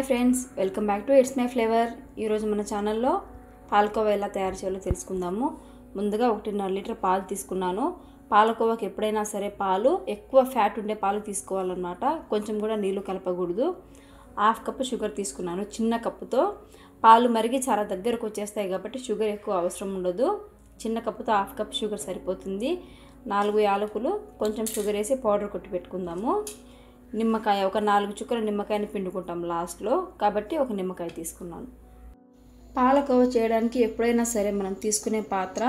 Friends, welcome back to it's my flavour. ఈరోజు మన ఛానల్లో పాలకోవా ఎలా తయారు చేయాలో తెలుసుకుందాము. ముందుగా 1.5 లీటర్ పాలు తీసుకున్నాను. పాలకోవాకి ఎప్పుడైనా సరే పాలు ఎక్కువ ఫ్యాట్ ఉండే పాలు తీసుకోవాలన్నమాట. కొంచెం కూడా నీళ్లు కలపకూడదు. 1/2 కప్పు షుగర్ తీసుకున్నాను. చిన్న కప్పుతో పాలు మరిగి చాలా దగ్గరకు వచ్చేస్తాయి కాబట్టి షుగర్ ఎక్కువ అవసరం ఉండదు. చిన్న కప్పుతో 1/2 కప్ షుగర్ సరిపోతుంది. 4 యాలకులు, కొంచెం షుగర్ వేసి పౌడర్ కొట్టి పెట్టుకుందాము. నిమ్మకాయ, ఒక 4 చుక్కల నిమ్మకాయని పిండుకుంటాం లాస్ట్లో, కాబట్టి ఒక నిమ్మకాయ తీసుకున్నాను. పాలకోవా చేయడానికి ఎప్పుడైనా సరే మనం తీసుకునే పాత్ర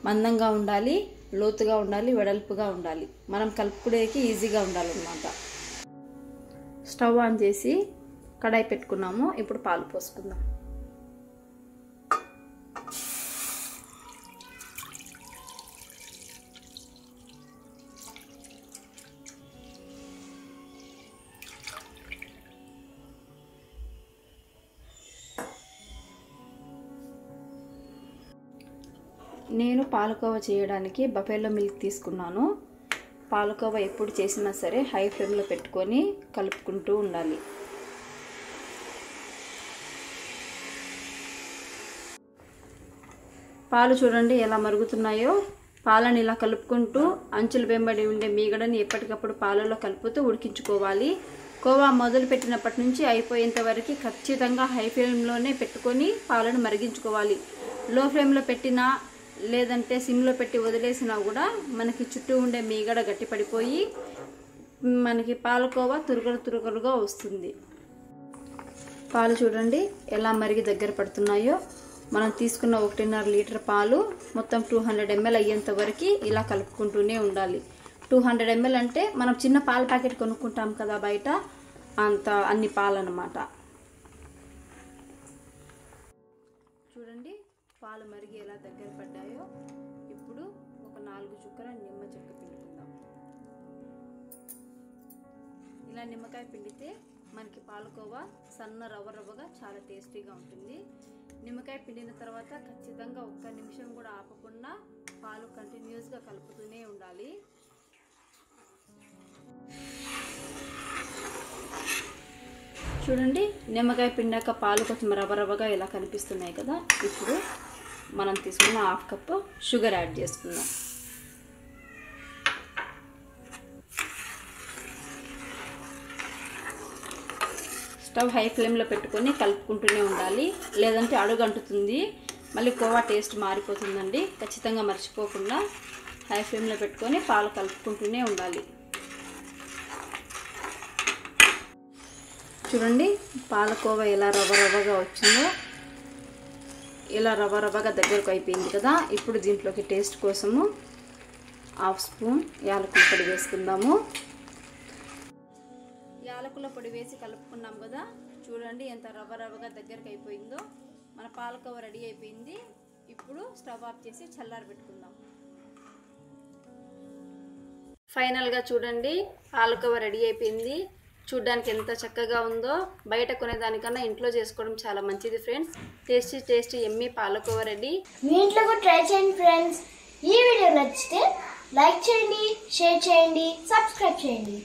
మందంగా ఉండాలి, లోతుగా ఉండాలి, వెడల్పుగా ఉండాలి. మనం కలుపుకునేకి ఈజీగా ఉండాలన్నమాట. స్టవ్ ఆన్ చేసి కడాయి పెట్టుకున్నాము. ఇప్పుడు పాలు పోసుకుందాం. నేను పాలకోవా చేయడానికి బఫెలో మిల్క్ తీసుకున్నాను. పాలకోవా ఎప్పుడు చేసినా సరే హై ఫ్లేమ్లో పెట్టుకొని కలుపుకుంటూ ఉండాలి. పాలు చూడండి ఎలా మరుగుతున్నాయో. పాలను ఇలా కలుపుకుంటూ అంచులు వెంబడి ఉండే మీగడని ఎప్పటికప్పుడు పాలలో కలుపుతూ ఉడికించుకోవాలి. కోవా మొదలు పెట్టినప్పటి నుంచి అయిపోయేంత వరకు ఖచ్చితంగా హై ఫ్లేమ్లోనే పెట్టుకొని పాలను మరిగించుకోవాలి. లో ఫ్లేమ్లో పెట్టినా లేదంటే సిమ్లో పెట్టి వదిలేసినా కూడా మనకి చుట్టూ ఉండే మీగడ గట్టిపడిపోయి మనకి పాలకోవా తురుగలుగా వస్తుంది. పాలు చూడండి ఎలా మరిగి దగ్గర పడుతున్నాయో. మనం తీసుకున్న 1.5 లీటర్ పాలు మొత్తం 200 ml అయ్యేంత వరకు ఇలా కలుపుకుంటూనే ఉండాలి. 200 ml అంటే మనం చిన్న పాల ప్యాకెట్ కొనుక్కుంటాం కదా బయట, అన్ని పాలు అన్నమాట. చూడండి పాలు మరిగి ఎలా దగ్గర పడ్డాయో. ఇప్పుడు ఒక 4 చుక్కల నిమ్మ చెక్క పిండుకుందాం. ఇలా నిమ్మకాయ పిండితే మనకి పాలకోవా సన్న రవ్వగా చాలా టేస్టీగా ఉంటుంది. నిమ్మకాయ పిండిన తర్వాత ఖచ్చితంగా 1 నిమిషం కూడా ఆపకుండా పాలు కంటిన్యూస్గా కలుపుతూనే ఉండాలి. చూడండి నిమ్మకాయ పిండాక పాలు కొంచెం రవ్వగా ఇలా కనిపిస్తున్నాయి కదా. ఇప్పుడు మనం తీసుకున్న 1/2 కప్పు షుగర్ యాడ్ చేసుకుందాం. స్టవ్ హై ఫ్లేమ్లో పెట్టుకొని కలుపుకుంటూనే ఉండాలి, లేదంటే అడుగంటుతుంది, మళ్ళీ కోవా టేస్ట్ మారిపోతుందండి. ఖచ్చితంగా మర్చిపోకుండా హై ఫ్లేమ్లో పెట్టుకొని పాలు కలుపుకుంటూనే ఉండాలి. చూడండి పాలకోవా ఎలా రవ్వగా వచ్చిందో. ఇలా రవ్వగా దగ్గరకు అయిపోయింది కదా. ఇప్పుడు దీంట్లోకి టేస్ట్ కోసము 1/2 స్పూన్ యాలకుల పొడి వేసుకుందాము. యాలకుల పొడి వేసి కలుపుకున్నాం కదా. చూడండి ఎంత రవ్వగా దగ్గరకు అయిపోయిందో. మన పాలకోవా రెడీ అయిపోయింది. ఇప్పుడు స్టవ్ ఆఫ్ చేసి చల్లారి పెట్టుకుందాం. ఫైనల్గా చూడండి పాలకోవా రెడీ అయిపోయింది. చూడ్డానికి ఎంత చక్కగా ఉందో. బయట కొనేదానికన్నా ఇంట్లో చేసుకోవడం చాలా మంచిది ఫ్రెండ్స్. టేస్టీ ఎమ్మీ పాలకోవా రెడీ. మీ ఇంట్లో కూడా ట్రై చేయండి ఫ్రెండ్స్. ఈ వీడియో నచ్చితే లైక్ చేయండి, షేర్ చేయండి, సబ్స్క్రైబ్ చేయండి.